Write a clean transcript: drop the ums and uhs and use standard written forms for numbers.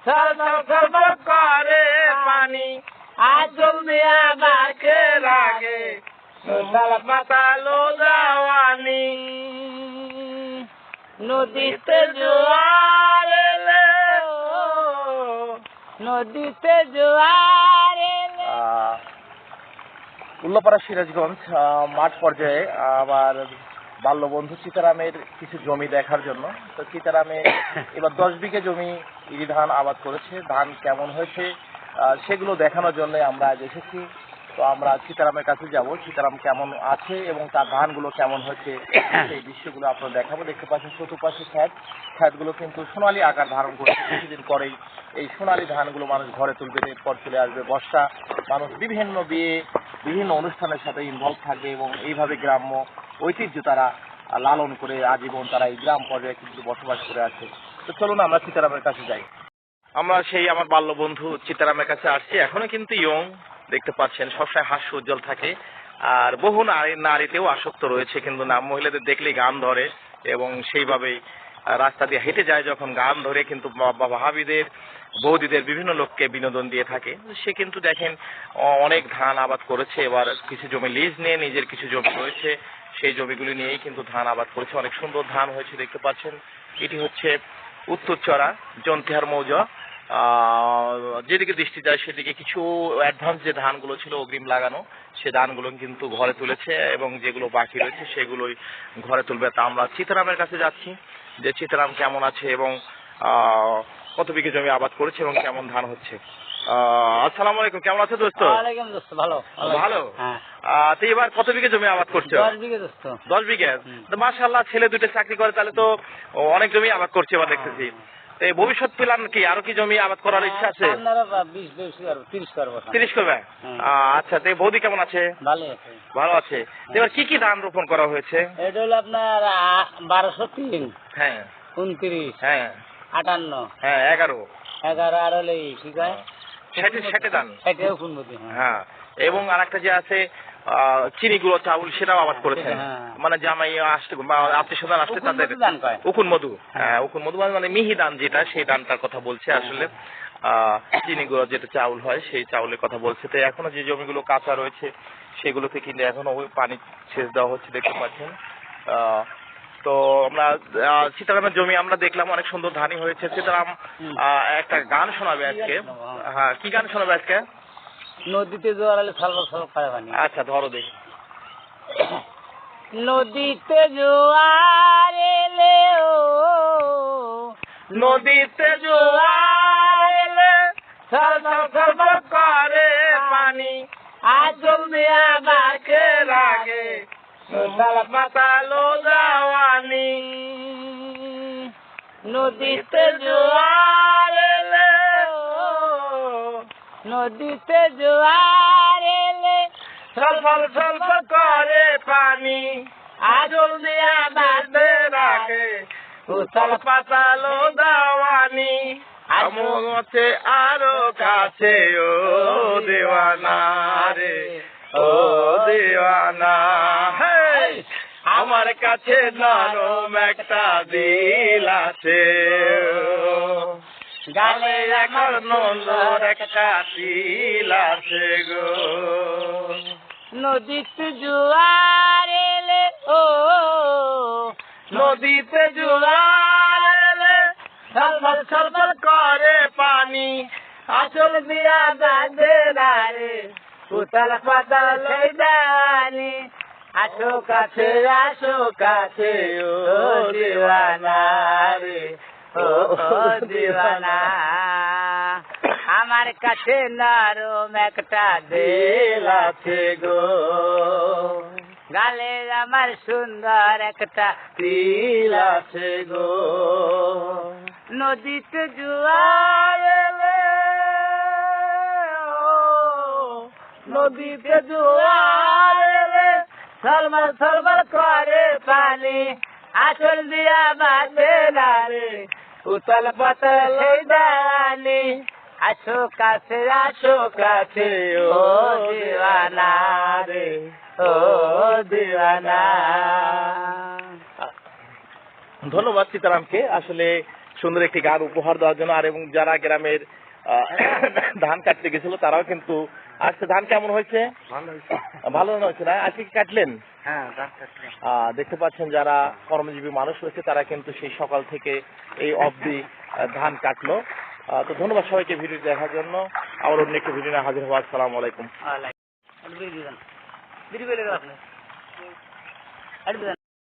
ছলছল করে পানি আঁচল দিয়া ডাকে লাগে উতাল পাতালো জওয়ানি নদীতে জোয়ার এলে নদীতে জোয়ার এলে। উল্লাপাড়া সিরাজগঞ্জ মাঠ পর্যায়ে আবার বাল্যবন্ধু সীতারামের কিছু জমি দেখার জন্য। তো সীতারামে এবার 10 বিঘে জমি ইরি ধান আবাদ করেছে। ধান কেমন হয়েছে সেগুলো দেখানোর জন্য আমরা আজ এসেছি। তো আমরা সীতারামের কাছে যাব, সীতারাম কেমন আছে এবং তার ধানগুলো কেমন হয়েছে সেই দৃশ্যগুলো আপনারা দেখাবো। দেখতে পাচ্ছেন চতুর্পাশে খ্যাতগুলো কিন্তু সোনালী আকার ধারণ করছে। কিছুদিন পরেই এই সোনালী ধানগুলো মানুষ ঘরে তুলবে, এরপর চলে আসবে বর্ষা। মানুষ বিভিন্ন বিয়ে বিভিন্ন অনুষ্ঠানের সাথে ইনভলভ থাকবে এবং এইভাবে গ্রাম্য ঐতিহ্য তারা লালন করে আজীবন তারা এই গ্রাম পর্যায়ে কিন্তু বসবাস করে আছে। তো চলুন আমরা সীতারামের কাছে যাই। আমরা সেই আমার বাল্য বন্ধু সীতারামের কাছে আসছি। এখনো কিন্তু ইয়ং, দেখতে পাচ্ছেন সবসময় হাস্য উজ্জ্বল থাকে আর বহু নারীতেও আসক্ত রয়েছে, কিন্তু না মহিলাদের দেখলেই গান ধরে এবং সেইভাবেই রাস্তা দিয়ে হেঁটে যায় যখন গান ধরে কিন্তু ভাবিদের বৌদিদের বিভিন্ন লোককে বিনোদন দিয়ে থাকে। সে কিন্তু দেখেন অনেক ধান আবাদ করেছে। এবার কিছু জমি লিজ নিয়ে নিজের কিছু জমি রয়েছে, সেই জমিগুলি নিয়েই কিন্তু ধান আবাদ করেছে। অনেক সুন্দর ধান হয়েছে দেখতে পাচ্ছেন। এটি হচ্ছে উত্তরচড়া জন্তিহার মৌজা। যেদিকে দৃষ্টি যায় সেদিকে কিছু অ্যাডভান্স যে ধানগুলো ছিল অগ্রিম লাগানো, সে ধানগুলো কিন্তু ঘরে তুলেছে এবং যেগুলো বাকি রয়েছে সেগুলোই ঘরে তুলবে। তা আমরা সীতারামের কাছে যাচ্ছি যে সীতারাম কেমন আছে এবং কত বিঘে জমি আবাদ করেছে এবং কেমন ধান হচ্ছে। আসসালামু আলাইকুম, কেমন আছো দোস্ত? ওয়ালাইকুম দোস্ত, ভালো ভালো। তো এবার কত বিঘে জমি আবাদ করছো? 10 বিঘে দোস্ত। 10 বিঘে। মাশাআল্লাহ, ছেলে দুটো চাকরি করে, তাহলে তো অনেক জমি আবাদ করছে এবার দেখতেছি। এই ভবিষ্যৎ প্ল্যান কি, আরো কি জমি আবাদ করার ইচ্ছা আছে? 30 করবো। 30 করবে? আচ্ছা। তো বৌদি কেমন আছে? ভালো আছে। এবার কি কি ধান রোপণ করা হয়েছে? এটা হলো আপনার 1203, হ্যাঁ 29, হ্যাঁ 58, হ্যাঁ 11 আর হলে কি কয় 60 ধান। 60 ফুলমতি। হ্যাঁ, এবং আরেকটা যে আছে চিনি গুঁড়ো চাউল, সেটাও আবাদ করেছেন। মানে জামাই আসতে আত্মীয় স্বজন আসতে তাদের উকুন মধু। হ্যাঁ, উকুন মধু মানে মিহি ধান যেটা, সেই ধানটার কথা বলছে আসলে। চিনি গুঁড়ো যেটা চাউল হয় সেই চাউলের কথা বলছে। তো এখনো যে জমিগুলো কাঁচা রয়েছে সেগুলোতে কিন্তু এখনো ওই পানি সেচ দেওয়া হচ্ছে দেখতে পাচ্ছেন। তো আমরা সীতারামের জমি আমরা দেখলাম, অনেক সুন্দর ধানই হয়েছে। সীতারাম একটা গান শোনাবে আজকে। হ্যাঁ, কি গান শোনাবে আজকে? নদীতে জোয়ার এলে সালবার সালবার করে পানি। আচ্ছা, ধরো দেখি। নদীতে জোয়ার এলে ও নদীতে জোয়ার এলে ছলছল করে পানি আঁচল দিয়া ডাকে লাগে উতাল পাতালো জওয়ানি নদীতে জোয়ার এলে নদীতে জোয়ার এলে ছলছল করে পানি আঁচল দিয়া ডাকে লাগে উতাল পাতালো জওয়ানি আমন আছে আরো কাছে ও দেওয়ানা রে, ও দেওয়ানা। আমার কাছে নরম একটা দিল আছে, গালে এখন নন্দর একটা তিল আছে গো। নদীতে জোয়ার এলে ও নদীতে জোয়ার এলে ছলছল করে পানি আঁচল দিয়া ডাকে রে উতাল পাতাল জানি আসো কাছে ও দিওয়ানা রে, ও দিওয়ানা। আমার কাছে নরম একটা দিল আছে গো, গালে আমার সুন্দর একটা তিল আছে গো। নদীতে জোয়ার এলে নদীতে জোয়ার এলে সলবার করে পানি আঁচল দিয়া বাঁধে রে উতাল পাতাল জানি আসো কাছে ও দিওয়ানা রে, ও দিওয়ানা। ধন্যবাদ সীতারামকে। আসলে সুন্দর একটি গান উপহার দেওয়ার জন্য, আর এবং যারা গ্রামের ধান কাটতে গেছিল তারাও কিন্তু আজকে ধান কেমন হয়েছে? ভালো হয়েছে না? আজকে কি কাটলেন? দেখতে পাচ্ছেন যারা কর্মজীবী মানুষ রয়েছে তারা কিন্তু সেই সকাল থেকে এই অবধি ধান কাটলো। তো ধন্যবাদ সবাইকে ভিডিও দেখার জন্য। আবার অন্য একটি ভিডিও নিয়ে হাজির হবো। আসসালামু আলাইকুম।